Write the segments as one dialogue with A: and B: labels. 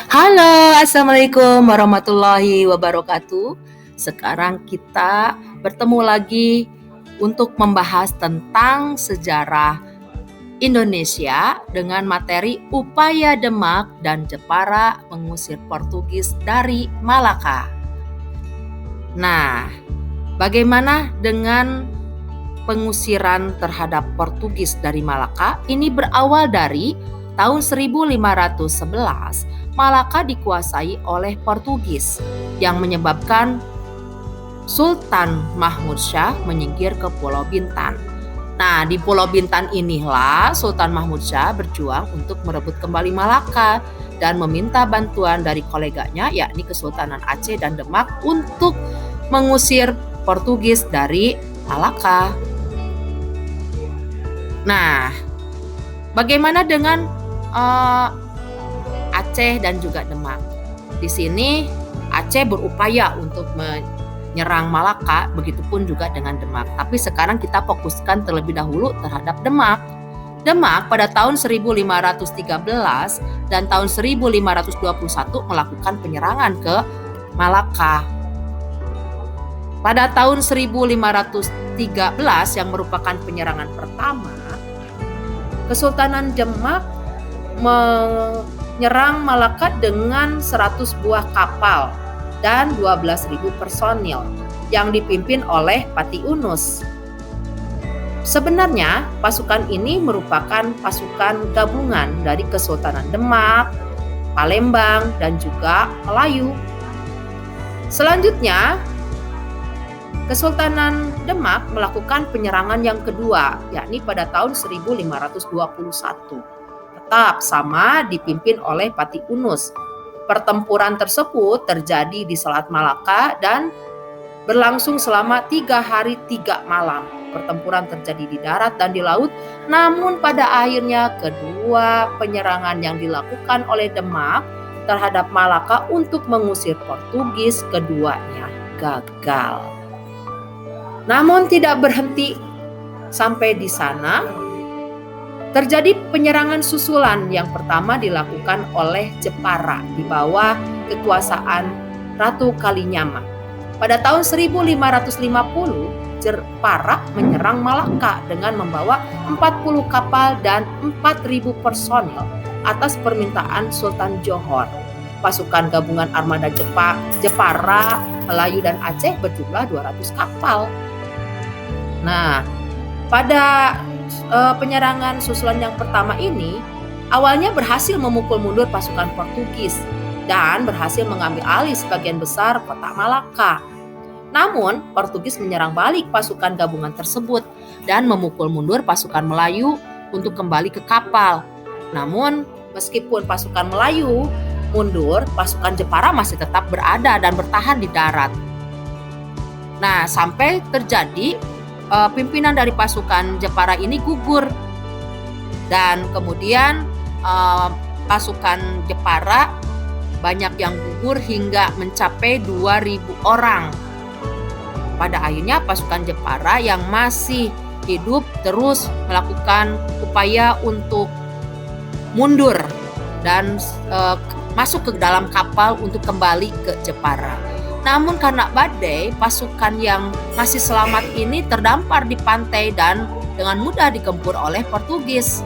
A: Halo, assalamualaikum warahmatullahi wabarakatuh. Sekarang kita bertemu lagi untuk membahas tentang sejarah Indonesia dengan materi upaya Demak dan Jepara mengusir Portugis dari Malaka. Nah, bagaimana dengan pengusiran terhadap Portugis dari Malaka? Ini berawal dari tahun 1511, Malaka dikuasai oleh Portugis yang menyebabkan Sultan Mahmud Syah menyingkir ke Pulau Bintan. Nah, di Pulau Bintan inilah Sultan Mahmud Syah berjuang untuk merebut kembali Malaka dan meminta bantuan dari koleganya yakni Kesultanan Aceh dan Demak untuk mengusir Portugis dari Malaka. Nah, bagaimana dengan Aceh dan juga Demak? Di sini Aceh berupaya untuk menyerang Malaka, begitupun juga dengan Demak. Tapi sekarang kita fokuskan terlebih dahulu terhadap Demak. Demak pada tahun 1513 dan tahun 1521 melakukan penyerangan ke Malaka. Pada tahun 1513 yang merupakan penyerangan pertama, Kesultanan Demak menyerang Malaka dengan 100 buah kapal dan 12.000 personil yang dipimpin oleh Pati Unus. Sebenarnya pasukan ini merupakan pasukan gabungan dari Kesultanan Demak, Palembang, dan juga Melayu. Selanjutnya, Kesultanan Demak melakukan penyerangan yang kedua, yakni pada tahun 1521. Tetap sama dipimpin oleh Pati Unus. Pertempuran tersebut terjadi di Selat Malaka dan berlangsung selama 3 hari 3 malam. Pertempuran terjadi di darat dan di laut, namun pada akhirnya kedua penyerangan yang dilakukan oleh Demak terhadap Malaka untuk mengusir Portugis keduanya gagal. Namun tidak berhenti sampai di sana. Terjadi penyerangan susulan. Yang pertama dilakukan oleh Jepara di bawah kekuasaan Ratu Kalinyama. Pada tahun 1550, Jepara menyerang Malaka dengan membawa 40 kapal dan 4.000 personil atas permintaan Sultan Johor. Pasukan gabungan armada Jepara, Melayu, dan Aceh berjumlah 200 kapal. Nah, pada penyerangan susulan yang pertama ini, awalnya berhasil memukul mundur pasukan Portugis dan berhasil mengambil alih sebagian besar kota Malaka. Namun, Portugis menyerang balik pasukan gabungan tersebut dan memukul mundur pasukan Melayu untuk kembali ke kapal. Namun, meskipun pasukan Melayu mundur, pasukan Jepara masih tetap berada dan bertahan di darat. Nah, sampai terjadi pimpinan dari pasukan Jepara ini gugur. Dan kemudian pasukan Jepara banyak yang gugur hingga mencapai 2.000 orang. Pada akhirnya pasukan Jepara yang masih hidup terus melakukan upaya untuk mundur dan masuk ke dalam kapal untuk kembali ke Jepara. Namun karena badai, pasukan yang masih selamat ini terdampar di pantai dan dengan mudah dikempur oleh Portugis.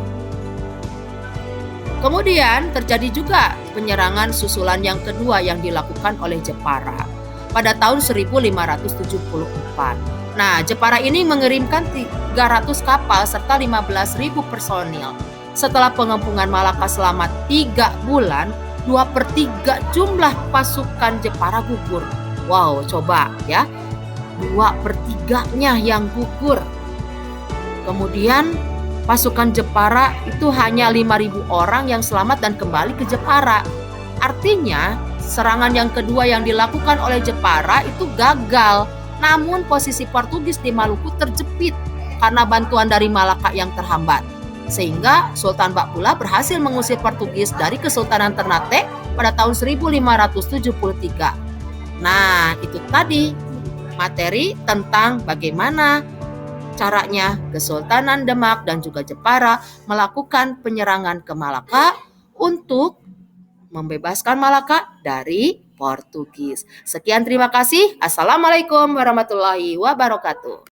A: Kemudian terjadi juga penyerangan susulan yang kedua yang dilakukan oleh Jepara pada tahun 1574. Nah, Jepara ini mengirimkan 300 kapal serta 15.000 personil. Setelah pengepungan Malaka selama 3 bulan, 2/3 jumlah pasukan Jepara gugur. Wow, coba ya, 2/3-nya yang gugur. Kemudian pasukan Jepara itu hanya 5.000 orang yang selamat dan kembali ke Jepara. Artinya serangan yang kedua yang dilakukan oleh Jepara itu gagal. Namun posisi Portugis di Maluku terjepit karena bantuan dari Malaka yang terhambat. Sehingga Sultan Bakula berhasil mengusir Portugis dari Kesultanan Ternate pada tahun 1573. Nah, itu tadi materi tentang bagaimana caranya Kesultanan Demak dan juga Jepara melakukan penyerangan ke Malaka untuk membebaskan Malaka dari Portugis. Sekian, terima kasih. Assalamualaikum warahmatullahi wabarakatuh.